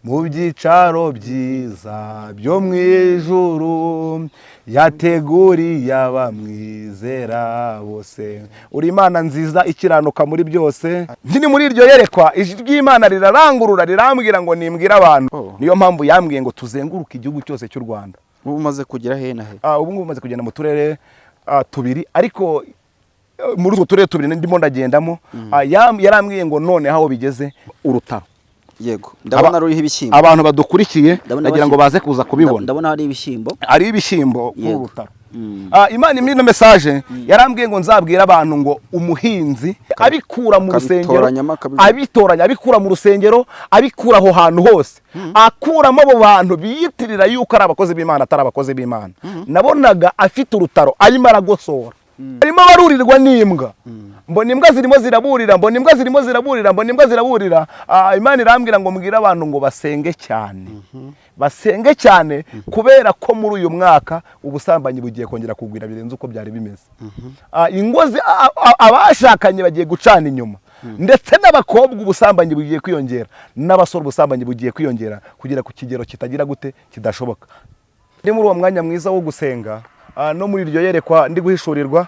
mu byicaro byiza byo mu ijuru yateguriye abamwizera bose. Uri Imana nziza ikiranuka muri byose. Nkiri muri iryo yerekwa ijwi ry'Imana rirarangurura rirambwira ngo nimbwire abantu. Niyo mpamvu yambwiye ngo tuzenguruke igihugu cyose cy'u Rwanda. Ubu umaze kugera he na he? Ubu ngubu umaze kugenda mu turere tubiri, ariko muri utwo turere tubiri ndimo ndagendamo. Yarambwiye ngo none aho bigeze Urutaro. Yego, ndabona ruriho ibishyimbo. Abantu badukurikiye ndagira ngo baze kuza kubibona. Ndabona hari ibishyimbo. Ari ibishyimbo ku Rutaro. Imana muri no message yarambwiye ngo nzabwira abantu ngo umuhinzi abikura mu rusengero, abitoranya abikura mu rusengero, abikura aho hantu hose, akuramo abo bantu biyitirira yuko ari abakozi b'Imana atari abakozi b'Imana. Nabonaga afite urutaro arimo aragosora, arimo barurirwa n'imbwa. Mbona imbwa zirimo ziraburira, mbona imbwa zirimo ziraburira, mbona imbwa ziraburira. Imana irambwira ngo mbwira abantu ngo basenge cyane, basenge cyane, kubera ko muri uyu mwaka ubusambanyi bugiye kongera kugwira birenze uko byari bimeze. Ingozi abashakanye bagiye gucana inyuma, ndetse n'abakobwa ubusambanyi bugiye kwiyongera, n'abasore ubusambanyi bugiye kwiyongera kugera ku kigero kitagira gute kidashoboka. Ndi muri uwo mwanya mwiza wo gusenga, no muri iryo yerekwa ndi guhishurirwa,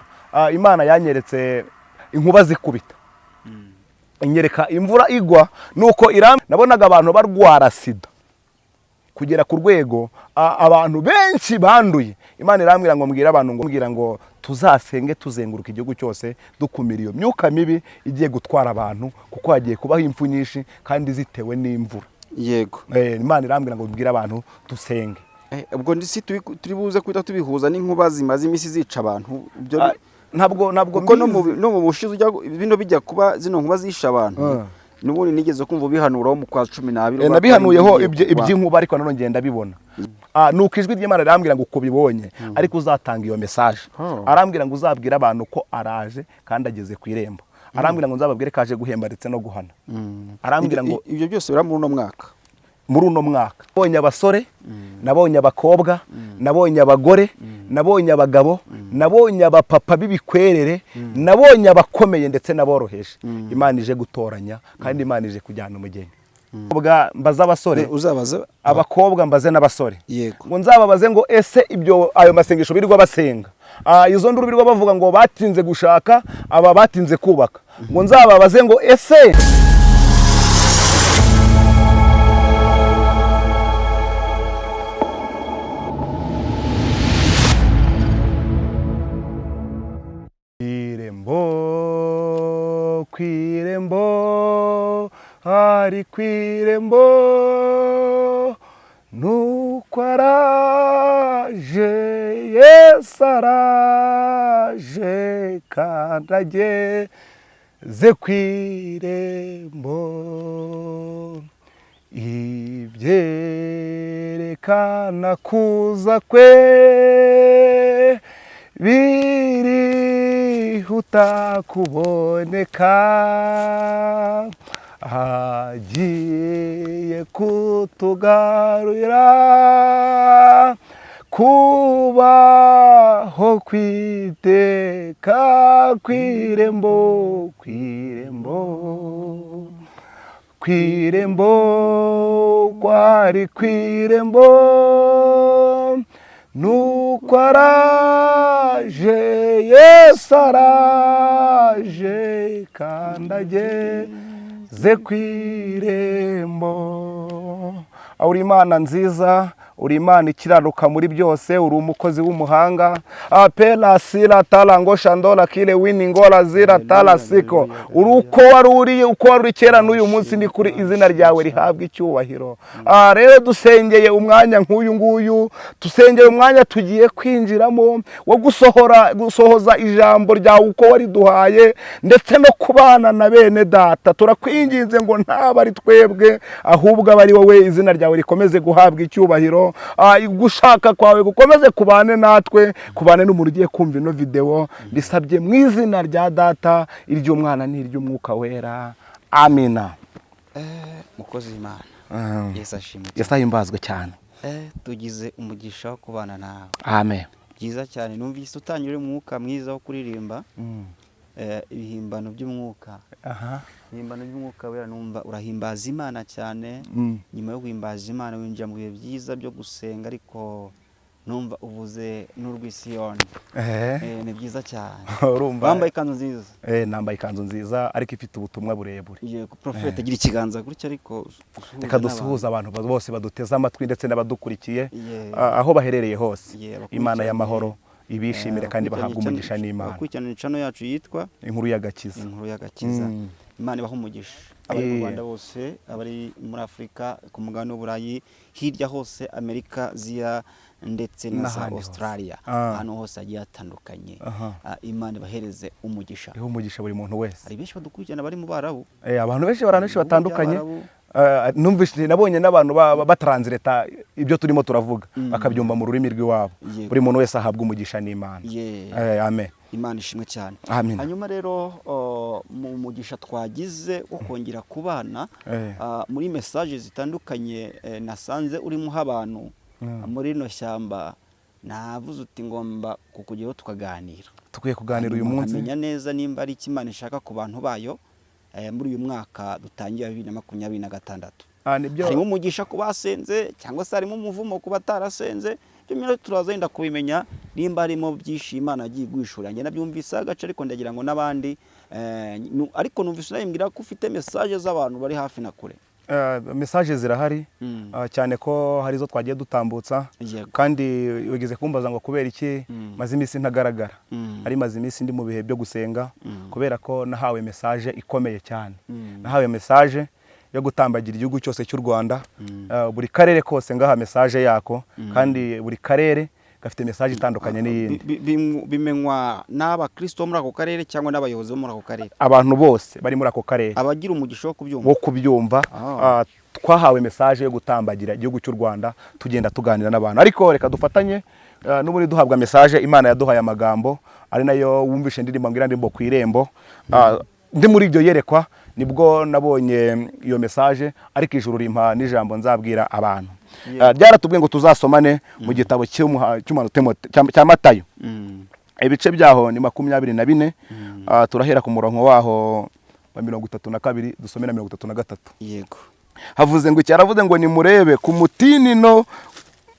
Imana yanyeretse inkuba zikubita, inyereka imvura igwa, nuko nabonaga abantu barwara sida kugera ku rwego abantu benshi banduye. Imana irambwira ngo mbwira abantu ngo tuzasenge tuzenguruka igihugu cyose dukumira iyo myuka mibi igiye gutwara abantu, kuko hagiye kubaho impfu nyinshi kandi zitewe n'imvura. Yego, Imana irambwira ngo mbwira abantu dusenge. Ubwo ndisi turi buze kwita tubihuza n'inkuba zimaze imisi zica abantu. Ntabwo kuko no mu bushize bino bijya kuba zino nkuba zisha abantu. Nubundi nigeze kumva bihanuraho mu kwa 12. Nabihanuyeho iby'inkuba, ariko none ngenda bibona. Nuko ijwi ry'Imana arambwira ngo uko bibonye ariko uzatanga iyo message. Arambwira ngo uzabwira abantu ko araje kandi ageze ku irembo. Arambwira ngo nzababwire kaje guhemba ndetse no guhana. Arambwira ngo ibyo byose bira muri uno mwaka. Muri uno mwaka nabonye abasore, nabonye abakobwa, nabonye abagore, nabonye abagabo, nabonye abapapa b'ibikwerere, nabonye abakomeye ndetse n'aboroheje. Imana ije gutoranya kandi Imana ije kujyana umugeni. Mbaza abasore, uzabaza abakobwa mbaze n'abasore. Yego, ngo nzababaze ngo ese ibyo ayo masengesho birirwa basenga, izo nduru birirwa bavuga ngo batinze gushaka, aba batinze kubaka, ngo nzababaze ngo ese kwirembo hari kwirembo nuko araje, Yesu araje kandi ageze kwirembo. Ibyerekana kuza kwe birihuta kuboneka, agiye kutugarurira kubaho kwiteka kwirembo, kwirembo, kwirembo, kwari kwirembo nuko araje, Yesu araje kandi ageze kwirembo. Uri Imana nziza, uri Imana ikiranuka muri byose, uri umukozi w'umuhanga. Apela sira talango shandola kile winingola zira tala siko. Uri uko wari kera n'uyu munsi ni kuri izina ryawe rihabwa icyubahiro. Rero dusengeye umwanya nk'uyu nguyu, dusengeye umwanya tugiye kwinjiramo wo gusohoza ijambo ryawe uko wariduhaye, ndetse no kubana na bene data. Turakwinginze ngo ntaba ari twebwe, ahubwo aba ari wowe, izina ryawe rikomeze guhabwa icyubahiro. Gushaka kwawe gukomeze kubane natwe, kubane n'umuntu ugiye kumva ino video. Bisabye mu izina rya Data, iry'Umwana n'iry'Umwuka Wera. Amina. Mukozi w'Imana, Yesu ashimwe. Yesu ahimbazwe cyane. Tugize umugisha wo kubana nawe. Amen. Byiza cyane, numvise utanyure mu mwuka mwiza wo kuririmba. ibihimbano by'umwuka. Ibihimbano by'umwuka wera numva urahimbaza Imana cyane. Nyuma yo guhimbaza Imana winjira mu bihe byiza byo gusenga, ariko numva uvuze n'urwisiyoni. Ni byiza cyane. Wambaye ikanzu nziza. Nambaye ikanzu nziza ariko ifite ubutumwa burebure. Yego, Prophet agira ikiganza gutya, ariko reka dusuhuza abantu bose baduteze amatwi ndetse n'abadukurikiye aho baherereye hose. Imana y'amahoro ibishimire kandi bahabwa umugisha n'Imana. Bakurikirana incano yacu yitwa Inkuru y'Agakiza. Inkuru y'Agakiza. Imana ibaha umugisha. Abari mu Rwanda bose, abari muri Afurika, ku mugabane w'Uburayi, hirya hose, Amerika, Aziya ndetse na Australia, ahantu hose hagiye hatandukanye. Imana ibahereze umugisha. Iho umugisha buri muntu wese. Hari benshi badukurikirana bari mu Barabu. Abantu benshi batandukanye. Numvise nabonye n'abantu batranslate ibyo turimo turavuga bakabyumva mu rurimi rw'iwabo. Buri muntu wese ahabwa umugisha n'Imana. Amen. Imana ishimwe cyane. Amen. Hanyuma rero mu mugisha twagize wo kongera kubana muri message zitandukanye nasanze urimo abantu muri no shyamba, navuze uti ngomba kukugeraho tukaganira. Tukwiye kuganira uyu munsi. Amenya neza nimba ari Imana ishaka ku bantu bayo muri uyu mwaka dutangiye 2026. Harimo umugisha ku basenze cyangwa se harimo umuvumo ku batarasenze. Byo mira turazenda kubimenya nimba harimo byinshi Imana agiye guhishura. Nge nabyumvise agace, ariko ndagira ngo n'abandi ariko numvise nayimbwira ko ufite message z'abantu bari hafi na kure. Message zirahari cyane ko hari zo twagiye dutambutsa, kandi wigeze kumbaza ngo kubera iki maze iminsi ntagaragara. Ari maze iminsi ndi mu bihe byo gusenga, kubera ko nahawe message ikomeye cyane. Nahawe message yo gutambagira igihugu cyose cy'u Rwanda, buri karere kose ngaha message yako, kandi buri karere gafite message itandukanye n'iyindi. Bimenywa n'abakristo muri ako karere cyangwa n'abayobozi bo muri ako karere? Abantu bose bari muri ako karere abagira umugisha wo kubyumva. Twahawe message yo gutambagira igihugu cy'u Rwanda, tugenda tuganira n'abantu. Ariko reka dufatanye n'uburi duhabwa message. Imana yaduhaye amagambo ari nayo wumvishe ndirimbo ngira ndimbo ku irembo. Ndi muri ibyo yerekwa nibwo nabonye iyo message, ariko ijuru rimpa n'ijambo nzabwira abantu. Byaratubwiye ngo tuzasomane mu gitabo cya Matayo. Ibice byaho ni 24. Turahera ku murongo waho wa 32 dusome na 33. Yego. Havuze ngo cyaravuze ngo nimurebe ku mutini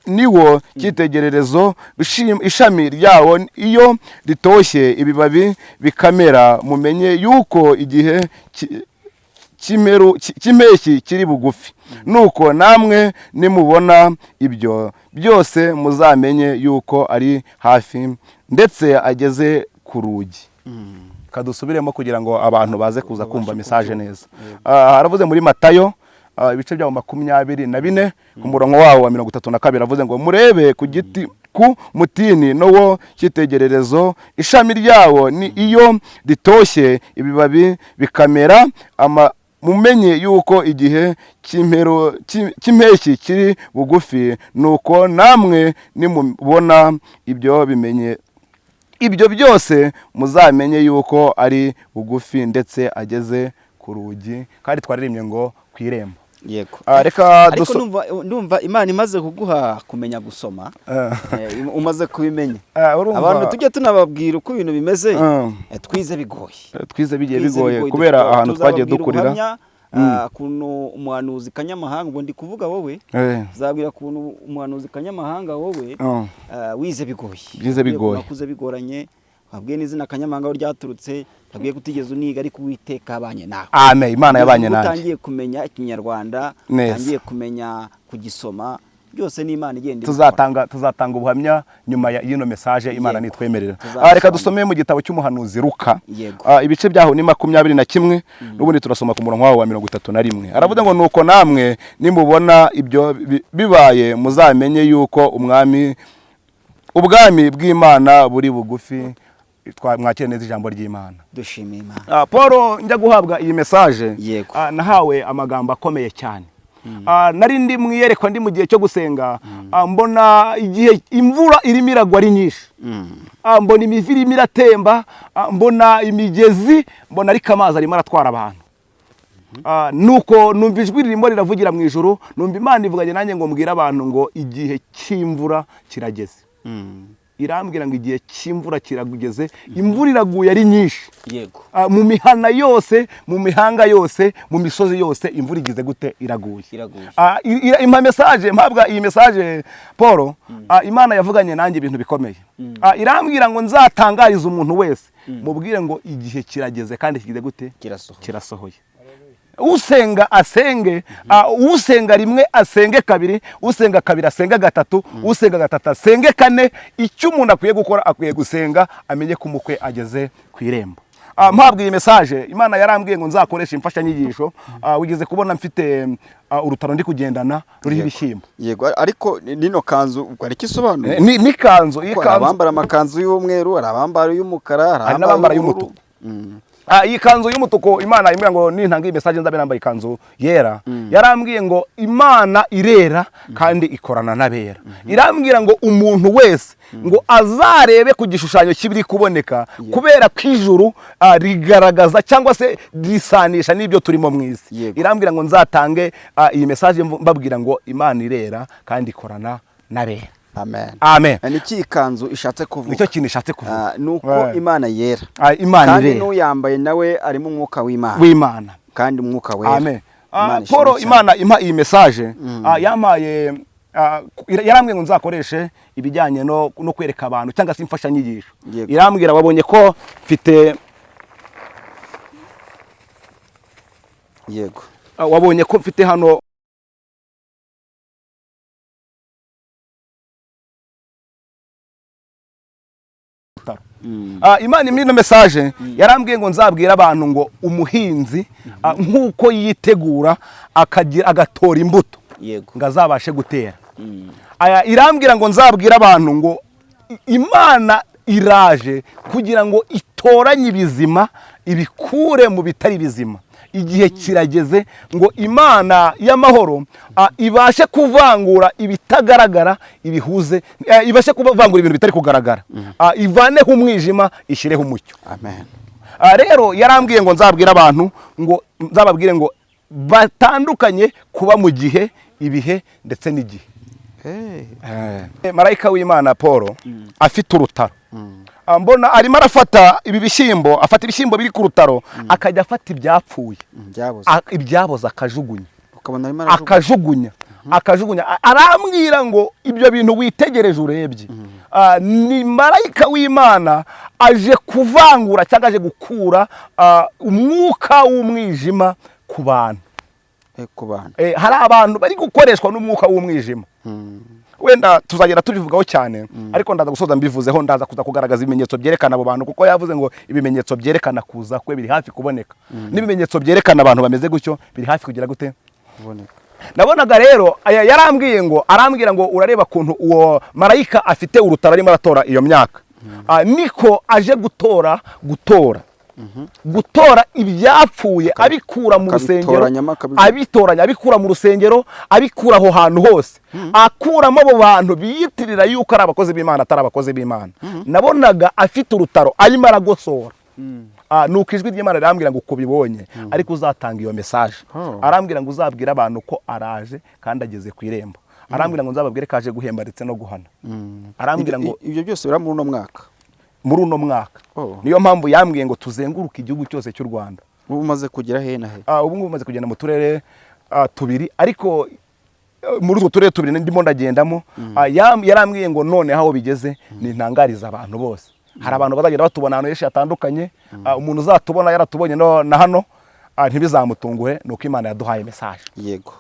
niwo cyitegererezo, ishami ryawo iyo ritoshye ibibabi bikamera, mumenye yuko igihe cy'impeshyi kiri bugufi. Nuko namwe nimubona ibyo byose muzamenye yuko ari hafi ndetse ageze ku rugi. Kadusubiremo kugira ngo abantu baze kuza kumva message neza. Haravuze muri Matayo ibice byaho 24 ku murongo wawo wa 32 avuze ngo murebe ku giti ku mutini nowo cyitegererezo, ishami ryawo ni iyo ritoshye ibibabi bikamera, mumenye yuko igihe cy'impeshyi kiri bugufi. Nuko namwe nimubona ibyo bimenye ibyo byose muzamenye yuko ari bugufi ndetse ageze ku rugi. Kandi twaririmbye ngo ku irembo. Yego. Reka ndumva Imana imaze kuguha kumenya gusoma. Umaze kubimenya. Abantu tujye tunababwira uko ibintu bimeze. Twize bigoye. Twize bigiye bigoye kubera ahantu twagiye dukurira. Kuno umuhanuzi kanyamahanga, ngo ndi kuvuga wowe, zabwira kuno umuhanuzi kanyamahanga wowe wize bigoye. Bize bigoye. Nakuze bigoranye. Wabwiye n'izina kanyamahanga ryaturutse, wabwiye kutigeze uniga ariko Uwiteka abanye nawe. Amen. Imana yabanye nawe. Utangiye kumenya Ikinyarwanda, utangiye kumenya kugisoma, byose ni Imana igenda. Tuzatanga ubuhamya nyuma y'ino message Imana nitwemerera. Reka dusome mu gitabo cy'umuhanuzi Luka. Ibice byaho ni 21 n'ubundi turasoma ku murongo wawo wa 31. Aravuga ngo nuko namwe nimubona ibyo bibaye muzamenye yuko ubwami bw'Imana buri bugufi. Mwakire neza ijambo ry'Imana. Dushimiye Imana. Paul njya guhabwa iyi message nahawe amagambo akomeye cyane. Nari ndi mwiyerekwa ndi mu gihe cyo gusenga, mbona igihe imvura irimo iragwa ari nyinshi. Mbona imiviri irimo iratemba, mbona imigezi, mbona ariko amazi arimo aratwara abantu. Nuko numva ijwi ririmo riravugira mu ijuru, numva Imana ivuganye nanjye ngo mbwira abantu ngo igihe cy'imvura kirageze. irambwira ngo igihe cy'imvura kiragugeze, imvura iraguye ari nyinshi. Yego. Mu mihana yose, mu mihanga yose, mu misozi yose imvura igize gute? Iraguye. Impa message, mpabwa iyi message Paul, Imana yavuganye nanjye ibintu bikomeye. Irambwira ngo nzatangariza umuntu wese, mubwire ngo igihe kirageze kandi kigize gute? Kirasohoye. Usenga asenge, usenga rimwe asenge kabiri, usenga kabiri asenge gatatu, usenga gatatu asenge kane. Icyo umuntu akwiye gukora, akwiye gusenga amenye ko umukwe ageze ku irembo. Mpabwa iyi message, Imana yarambwiye ngo nzakoresha imfashanyigisho. Wigeze kubona mfite urutaro ndi kugendana ruriho ibishyimbo. Yego, ariko nino kanzu ari kisobanura? Ni kanzu, abambara amakanzu y'umweru, arabambara y'umukara, arabambara y'umutuku. Iyi kanzu y'umutuku Imana imbwira ngo nintanga iyi message nzabe nambaye ikanzu yera. Yarambwiye ngo Imana irera kandi ikorana n'abera. Irambwira ngo umuntu wese ngo azarebe ku gishushanyo kibiri kuboneka, kubera kwijuru rigaragaza cyangwa se risanisha n'ibyo turimo mu isi. Irambwira ngo nzatange iyi message mbabwira ngo Imana irera kandi ikorana n'abera. Amen. Niki ikanzu ishatse kuvuga? Nicyo kintu ishatse kuvuga. Nuko Imana yera. Imana kandi n'uyambaye nawe arimo umwuka w'Imana. Kandi umwuka wera. Amen. Paul, Imana impa iyi message, yamaye yarambwiye ngo nzakoreshe ibijyanye no kwereka abantu cyangwa se imfashanyigisho. Irambwira wabonye ko mfite Yego. Wabonye ko mfite hano Imana imino message yarambwiye ngo nzabwira abantu ngo umuhinzi nkuko yitegura agatora imbuto ngo azabashe gutera. Irambwira ngo nzabwira abantu ngo Imana iraje kugira ngo itoranye ibizima ibikure mu bitari bizima. Igihe kirageze ngo Imana y'amahoro ibashe kuvangura ibitagaragara ibihuze, ibashe kuvangura ibintu bitari kugaragara, ivaneho umwijima ishireho umucyo. Amen. Rero yarambwiye ngo nzabwira abantu ngo nzababwire ngo batandukanye kuba mu gihe, ibihe ndetse n'igihe. Marayika w'Imana Paul afite urutaro. Mbona arimo arafata ibi bishyimbo, afata ibishyimbo biri ku rutaro, akajya afata ibyapfuye, ibyaboza akajugunya. Arambwira ngo ibyo bintu witegereje urebye, ni marayika w'Imana aje kuvangura cyangwa aje gukura umwuka w'umwijima ku bantu. Hari abantu bari gukoreshwa n'umwuka w'umwijima. Wenda tuzagera tubivugaho cyane, ariko ndaza gusoza mbivuzeho, ndaza kuza kugaragaza ibimenyetso byerekana abo bantu, kuko yavuze ngo ibimenyetso byerekana kuza kwe biri hafi kuboneka. N'ibimenyetso byerekana abantu bameze gutyo biri hafi kugira gute? Kuboneka. Nabonaga rero arambwira ngo urareba kuntu uwo marayika afite urutaro arimo aratora iyo myaka. Niko aje gutora ibyapfuye, abikura mu rusengero, abikura mu rusengero, abikura aho hantu hose, akuramo abo bantu biyitirira yuko ari abakozi b'Imana atari abakozi b'Imana. Nabonaga afite urutaro arimo aragosora. Nuko ijwi ry'Imana rirambwira ngo uko bibonye ariko uzatanga iyo message. Arambwira ngo uzabwira abantu ko araje kandi ageze ku irembo. Arambwira ngo nzababwire kaje guhemba ndetse no guhana. Arambwira ngo ibyo byose bira muri uno mwaka. Muri uno mwaka. Niyo mpamvu yambwiye ngo tuzenguruke igihugu cyose cy'u Rwanda. Ubu umaze kugera he na he? Ubu ngubu umaze kugenda mu turere tubiri, ariko muri utwo turere tubiri ndimo ndagendamo. Yarambwiye ngo none aho bigeze ni ntangariza abantu bose. Hari abantu bazagenda batubona ahantu henshi hatandukanye. Umuntu uzatubona yaratubonye na hano ntibizamutunguhe, nuko Imana yaduhaye message. Yego.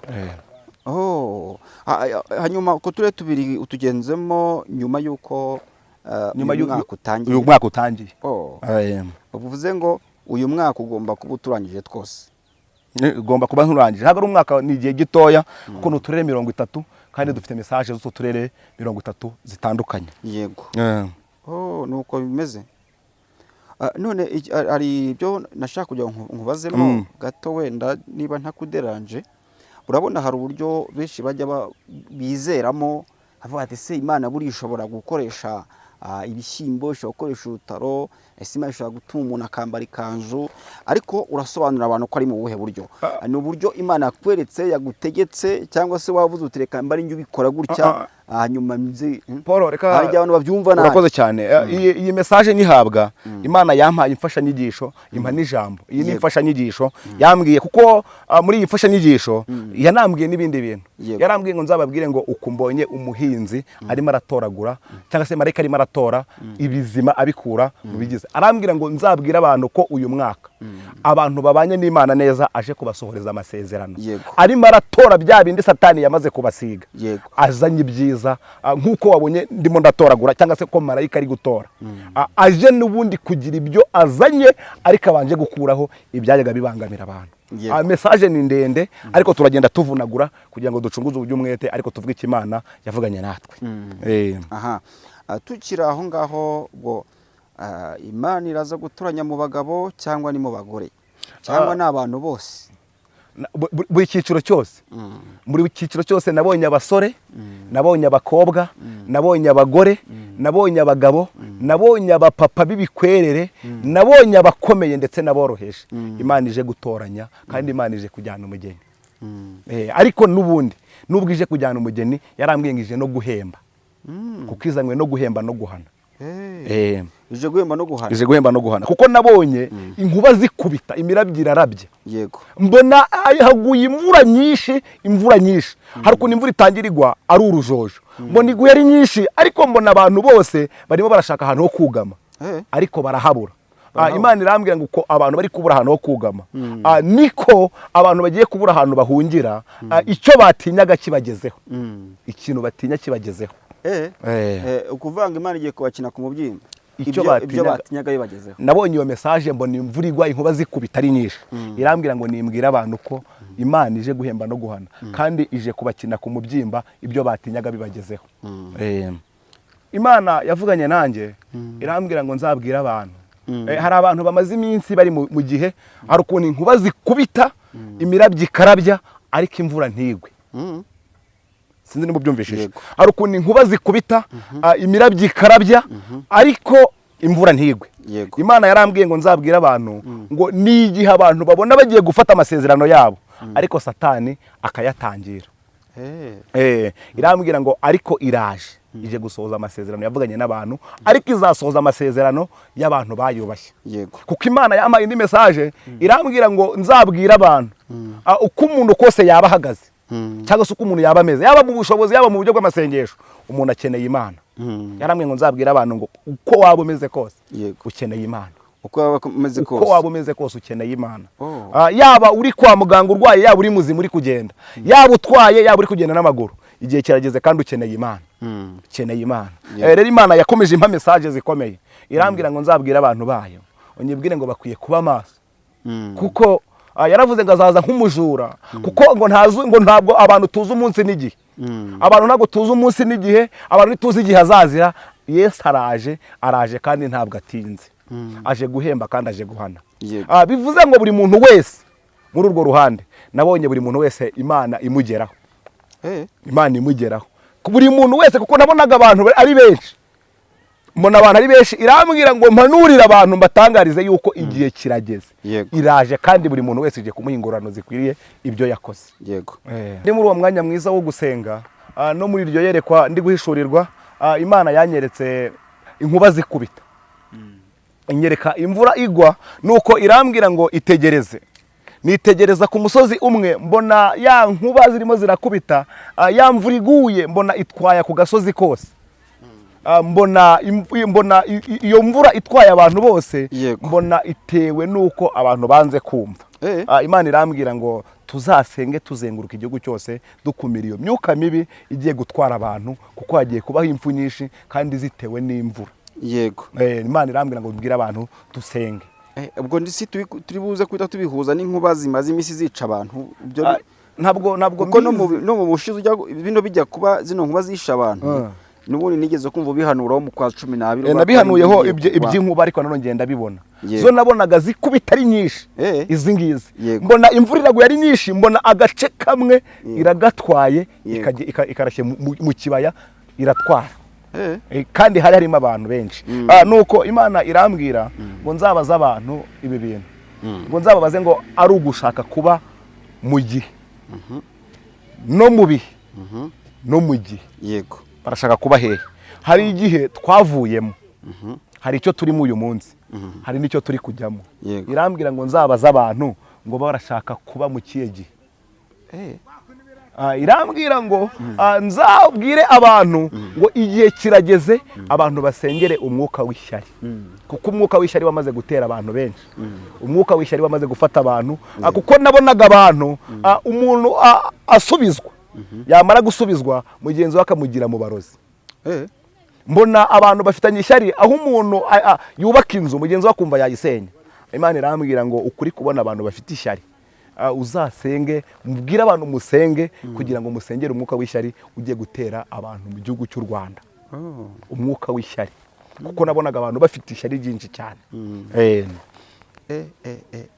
Hanyuma ko turere tubiri utugenzemo nyuma yuko uyu mwaka utangiye. Uvuze ngo uyu mwaka ugomba kuba uturangije twose. Ugomba kuba nturangije. Ntabwo ari umwaka, ni igihe gitoya, kuko ni uturere 30 kandi dufite message z'utu turere 30 zitandukanye. Yego. Nuko bimeze. None ari ibyo nashaka kujya nkubazemo gato, wenda niba ntakuderanje. Urabona hari uburyo benshi bajya bizeramo, avuga ati se Imana buri ishobora gukoresha ibishyimbo, ishobora gukoresha urutaro, ese Imana ishobora gutuma umuntu akambara ikanzu, ariko urasobanurira abantu ko ari mu buhe buryo? Ni uburyo Imana yakweretse, yagutegetse, cyangwa se wavuze uti reka mbari njye ubikora gutya, hanyuma Paul reka abantu babyumva nabi. Urakoze cyane. Iyi message nyihabwa Imana yampaye imfashanyigisho impa n'ijambo. Iyi ni imfashanyigisho yambwiye kuko muri iyi mfashanyigisho yanambwiye n'ibindi bintu. Yarambwiye ngo nzababwire ngo ukumbonye umuhinzi arimo aratoragura cyangwa se marayika arimo aratora ibizima abikura mu bigize. Arambwira ngo nzabwira abantu ko uyu mwaka abantu babanye n'Imana neza aje kubasohoreza amasezerano. Arimo aratora bya bindi Satani yamaze kubasiga. Azanye ibyiza nkuko wabonye ndimo ndatoragura cyangwa se ko marayika ari gutora. Aje n'ubundi kugira ibyo azanye ariko abanje gukuraho ibyajyaga bibangamira abantu. Message ni ndende ariko turagenda tuvunagura kugira ngo ducunguze uburyo umwete ariko tuvuge ikimana yavuganye natwe. Aha. Tukira aho ngaho bwo Imana iraza guturanya mu bagabo cyangwa ni mu bagore cyangwa n'abantu bose buri cyiciro cyose. Muri cyiciro cyose nabonye abasore, nabonye abakobwa, nabonye abagore, nabonye abagabo, nabonye abapapa b'ibikwerere, nabonye abakomeye ndetse naboroheje. Imana ije gutoranya kandi Imana ije kujyana umugeni. Ariko nubundi nubwo ije kujyana umugeni yarambwiye ngo ije no guhemba. Kuko izanywe no guhemba no guhana. Ije guhemba no guhana. Ije guhemba no guhana kuko nabonye inkuba zikubita imirabyo irarabye. Yego. Mbona haguye imvura nyinshi. Hari ukuntu imvura itangira igwa ari urujojo. Mbona iguye ari nyinshi ariko mbona abantu bose barimo barashaka ahantu ho kugama. Ariko barahabura. Imana irambwira ngo uko abantu bari kubura ahantu ho kugama niko abantu bagiye kubura ahantu bahungira. Icyo batinyaga kibagezeho. Ikintu batinya kibagezeho. Ukuvanga Imana igiye kubakina ku mubyimba. Ibyo batinyaga bibagezeho. Nabonye iyo message mbona imvura igwa inkuba zikubita ari nyinshi. Irambwira ngo nimbwira abantu ko Imana ije guhemba no guhana kandi ije kubakina ku mubyimba ibyo batinyaga bibagezeho. Imana yavuganye nanjye irambwira ngo nzabwira abantu. Hari abantu bamaze iminsi bari mu gihe hari ukuntu inkuba zikubita imirabyo ikarabya ariko imvura ntigwe. Sinzi niba byumvishije. Hari ukuntu inkuba zikubita imirabyo ikarabya ariko imvura ntigwe. Imana yarambwiye ngo nzabwira abantu ngo ni igihe abantu babona bagiye gufata amasezerano yabo ariko Satani akayatangira. Irambwira ngo ariko iraje ije gusohoza amasezerano yavuganye n'abantu ariko izasohoza amasezerano y'abantu bayubashye. Kuko Imana yampaye indi message irambwira ngo nzabwira abantu uko umuntu kose yaba ahagaze cyangwa se uko umuntu yaba ameze yaba mu bushobozi yaba mu buryo bw'amasengesho umuntu akeneye Imana. Yarambwiye ngo nzabwira abantu ngo uko waba umeze kose ukeneye Imana. Uko waba umeze kose ukeneye Imana. Yaba uri kwa muganga urwaye yaba uri muzima uri kugenda yaba utwaye yaba uri kugenda n'amaguru igihe kirageze kandi ukeneye Imana. Ukeneye Imana. Rero Imana yakomeje impa message zikomeye irambwira ngo nzabwira abantu bayo unyibwire ngo bakwiye kuba maso kuko yaravuze ngo azaza nk'umujura kuko ngo ntabwo abantu tuzi umunsi n'igihe. Abantu ntabwo tuzi umunsi n'igihe abantu ntituzi igihe azazira. Yesu araje kandi ntabwo atinze. Aje guhemba kandi aje guhana. Bivuze ngo buri muntu wese muri urwo ruhande nabonye buri muntu wese Imana imugeraho. Imana imugeraho buri muntu wese kuko nabonaga abantu ari benshi. Mbona abantu ari benshi irambwira ngo mpanurire abantu mbatangarize yuko igihe kirageze. Iraje kandi buri muntu wese ije kumuha ingorano zikwiriye ibyo yakoze. Ndi muri uwo mwanya mwiza wo gusenga no muri iryo yerekwa ndi guhishurirwa Imana yanyeretse inkuba zikubita. Inyereka imvura igwa nuko irambwira ngo itegereze. Nitegereza ku musozi umwe mbona ya nkuba zirimo zirakubita ya mvura iguye mbona itwaya ku gasozi kose. Mbona iyo mvura itwaye abantu bose mbona itewe nuko abantu banze kumva. Imana irambwira ngo tuzasenge tuzenguruka igihugu cyose dukumira iyo myuka mibi igiye gutwara abantu kuko hagiye kubaho impfu nyinshi kandi zitewe n'imvura. Imana irambwira ngo mbwira abantu dusenge. Ubwo ndisi turi buze kwita tubihuza n'inkuba zimaze imisi zica abantu. Ntabwo kuko no mu bushize bino bijya kuba zino nkuba zisha abantu. Nubundi nigeze kumva bihanuraho mu kwa 12. Nabihanuyeho iby'inkuba ariko none ngenda bibona. Zo nabonaga zikubita ari nyinshi. Izi ngizi. Mbona imvura iraguye ari nyinshi mbona agace kamwe iragatwaye ikarashye mu kibaya iratwara. Kandi hari harimo abantu benshi. Nuko Imana irambwira ngo nzabaza abantu ibi bintu. Ngo nzababaze ngo ari ugushaka kuba mu gihe no mu bihe no mu gihe. barashaka kuba hehe. Hari igihe twavuyemo, hari icyo turimo uyu munsi, hari n'icyo turi kujyamo. Irambwira ngo nzabaza abantu ngo barashaka kuba mu kihe gihe. Irambwira ngo nzabwire abantu ngo igihe kirageze abantu basengere umwuka w'ishyari, kuko umwuka w'ishyari wamaze gutera abantu benshi, umwuka w'ishyari wamaze gufata abantu, kuko nabonaga abantu umuntu asubizwa, yamara gusubizwa mugenzi we akamugira mu barozi. Mbona abantu bafitanye ishyari, aho umuntu yubaka inzu mugenzi we akumva yayisenya. Imana irambwira ngo ukuri kubona abantu bafite ishyari, uzasenge, mubwire abantu musenge kugira ngo musengere umwuka w'ishyari ugiye gutera abantu mu gihugu cy'u Rwanda. Umwuka w'ishyari, kuko nabonaga abantu bafite ishyari ryinshi cyane.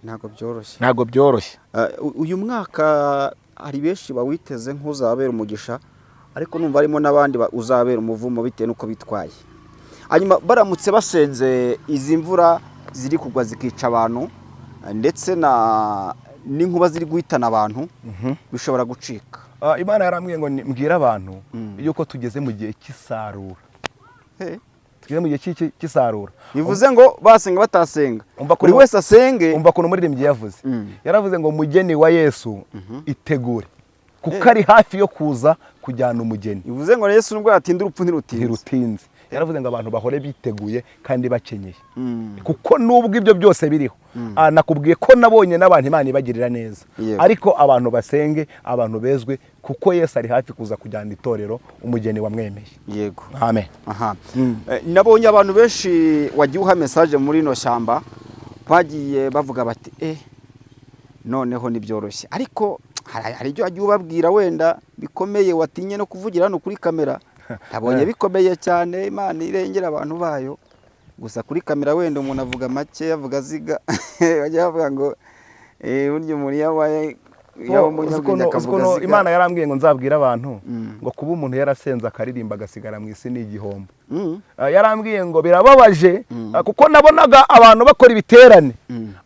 Ntabwo byoroshye. Uyu mwaka hari benshi bawiteze nk'uzabera umugisha, ariko numva harimo n'abandi uzabera umuvumo bitewe n'uko bitwaye. Hanyuma baramutse basenze izi mvura ziri kugwa zikica abantu, ndetse n'inkuba ziri guhitana abantu, bishobora gucika. Imana yarambwiye ngo mbwira abantu yuko tugeze mu gihe cy'isarura. Tugeze mu gihe cy'isarura. Bivuze ngo basenga batasenga, buri wese asenge. Umva kuntu umuririmbyi yavuze. Yaravuze ngo mugeni wa Yesu itegure, kuko ari hafi yo kuza kujyana umugeni. Bivuze ngo Yesu nubwo yatinda urupfu ntirutinze. Yaravuze ngo abantu bahore biteguye kandi bakenyeye, kuko nubwo ibyo byose biriho. Nakubwiye ko nabonye n'abantu Imana ibagirira neza, ariko abantu basenge, abantu bezwe, kuko Yesu ari hafi kuza kujyana itorero umugeni wamwemeye. Yego, amen. Nabonye abantu benshi wagiye uha message muri no shyamba, bagiye bavuga bati noneho nibyoroshye, ariko hari ibyo wagiye ubabwira wenda bikomeye watinye no kuvugira hano kuri kamera. Nabonye bikomeye cyane, Imana irengera abantu bayo. Gusa kuri kamera wenda umuntu avuga make, avuga ziga, bajya bavuga ngo burya umuntu yabaye yamunyabwenge. Imana yarambwiye ngo nzabwira abantu ngo kuba umuntu yarasenze akaririmba agasigara mu isi ni igihombo. Yarambwiye ngo birababaje, kuko nabonaga abantu bakora ibiterane,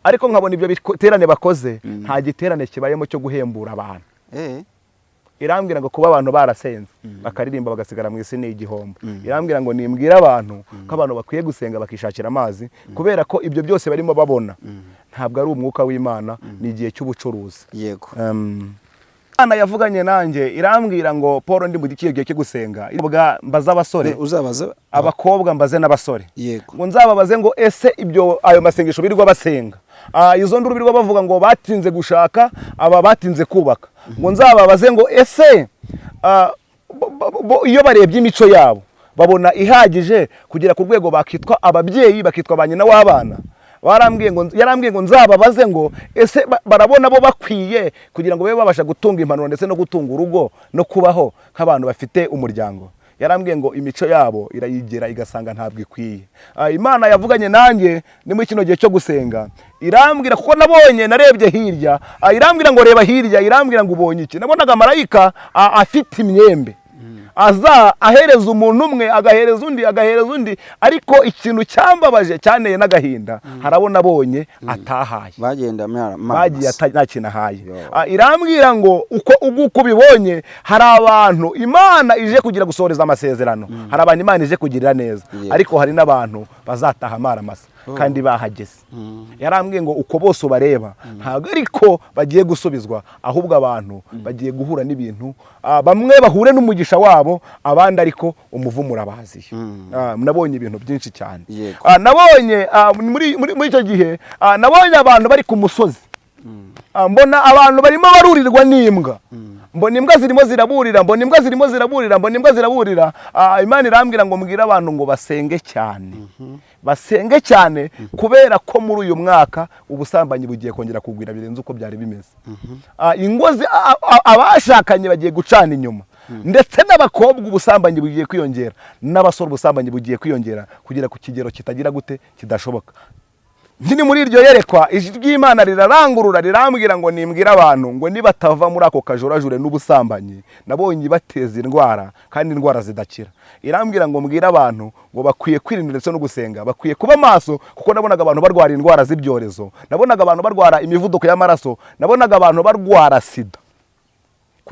ariko nkabona ibyo biterane bakoze nta giterane kibayemo cyo guhembura abantu. Irambwira ngo kuba abantu barasenze bakaririmba bagasigara mu isi ni igihombo. Irambwira ngo nimbwira abantu ko abantu bakwiye gusenga bakishakira amazi, kubera ko ibyo byose barimo babona ntabwo ari umwuka w'Imana, ni igihe cy'ubucuruzi. Yego. Imana yavuganye nanjye irambwira ngo Paul, ndi mu gihe cyo gusenga, mbaza abasore, uzabaza abakobwa mbaze n'abasore. Yego. Ngo nzababaze ngo ese ibyo ayo masengesho birirwa basenga, izo nduru birirwa bavuga ngo batinze gushaka, aba batinze kubaka, ngo nzababaze ngo ese iyo barebye imico yabo babona ihagije kugera ku rwego bakitwa ababyeyi, bakitwa ba nyina w'abana. Yarambwiye ngo nzababaze ngo ese barabona bo bakwiye kugira ngo babe babasha gutunga impanuro ndetse no gutunga urugo no kubaho nk'abantu bafite umuryango. Yarambwiye ngo imico yabo irayigera igasanga ntabwo ikwiye. Imana yavuganye nanjye ni muri kino gihe cyo gusenga, irambwira kuko nabonye, narebye hirya, irambwira ngo reba hirya, irambwira ngo ubonye iki? Nabonaga marayika afite imyembe, aza ahereza umuntu umwe, agahereza undi, agahereza undi, ariko ikintu cyambabaje cyaneye n'agahinda, harabona abonye atahaye, bagiye nta kintu ahaye. Irambwira ngo uko ubibonye, hari abantu Imana ije kugira gusohoreza amasezerano, hari abantu Imana ije kugirira neza, ariko hari n'abantu bazataha amaramasa kandi bahageze. Yarambwiye ngo uko bose ubareba ntabwo ariko bagiye gusubizwa, ahubwo abantu bagiye guhura n'ibintu, bamwe bahure n'umugisha wabo, abandi ariko umuvumo urabaziye. Nabonye ibintu byinshi cyane. Nabonye muri icyo gihe nabonye abantu bari ku musozi, mbona abantu barimo barurirwa n'imbwa, mbona imbwa zirimo ziraburira, mbona imbwa zirimo ziraburira, mbona imbwa ziraburira. Imana irambwira ngo mbwira abantu ngo basenge cyane, basenge cyane, kubera ko muri uyu mwaka ubusambanyi bugiye kongera kugwira birenze uko byari bimeze. Ingozi abashakanye bagiye gucana inyuma, ndetse n'abakobwa ubusambanyi bugiye kwiyongera, n'abasore ubusambanyi bugiye kwiyongera kugera ku kigero kitagira gute, kidashoboka. Nkiri muri iryo yerekwa, ijwi ry'Imana rirarangurura rirambwira ngo nimbwira abantu ngo nibatava muri ako kajorajure n'ubusambanyi nabonye bateza indwara, kandi indwara zidakira. Irambwira ngo mbwira abantu ngo bakwiye kwirinda ndetse no gusenga, bakwiye kuba maso, kuko nabonaga abantu barwara indwara z'ibyorezo, nabonaga abantu barwara imivuduko y'amaraso, nabonaga abantu barwara sida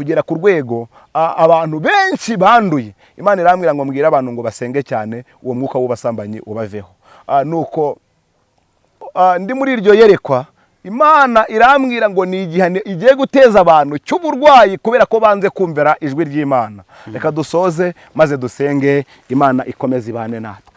kugera ku rwego abantu benshi banduye. Imana irambwira ngo mbwira abantu ngo basenge cyane uwo mwuka w'ubusambanyi ubaveho. Nuko ndi muri iryo yerekwa, Imana irambwira ngo ni igihano igiye guteza abantu cy'uburwayi kubera ko banze kumvira ijwi ry'Imana. Reka dusoze maze dusenge, Imana ikomeze ibane natwe.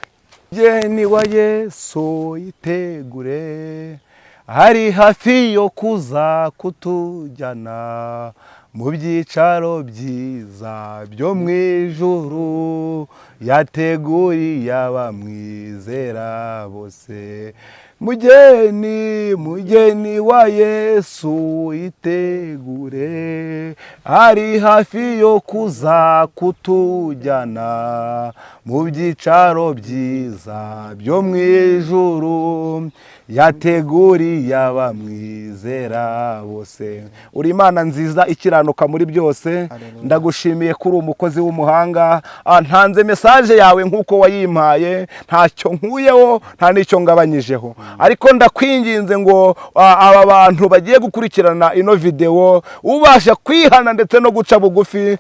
Mugeni wa Yesu yitegure, ari hafi yo kuza kutujyana mu byicaro byiza byo mu ijuru, yateguriye abamwizera bose. Mugeni wa Yesu yitegure, ari hafi yo kuza kutujyana mu byicaro byiza byo mu ijuru, yateguriye abamwizera bose. Uri Imana nziza ikiranuka muri byose. Ndagushimiye kuri umukozi w'umuhanga. Ntanze message yawe nkuko wayimpaye, ntacyo nkuyeho nta nicyo ngabanyijeho, ariko ndakwinginze ngo aba bantu bagiye gukurikirana ino video ubasha kwihana ndetse no guca bugufi,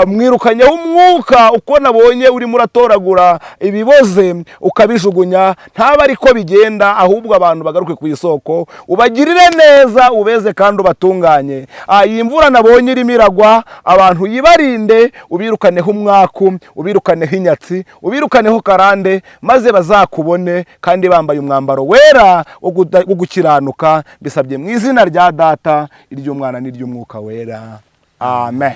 mwirukanyeho umwuka uko nabonye uri muratoragura ibiboze ukabijugunya, ntaba ariko bigenda, ahubwo abantu bagaruke ku isoko, ubagirire neza, ubeze kandi ubatunganye. Iyi mvura nabonye irimo iragwa, abantu yibarinde, ubirukaneho umwaku, ubirukaneho inyatsi, ubirukaneho karande, maze bazakubone kandi bambaye umwambaro wera wo gukiranuka. Bisabye mu izina rya Data, iry'Umwana n'iry'Umwuka wera. Amen.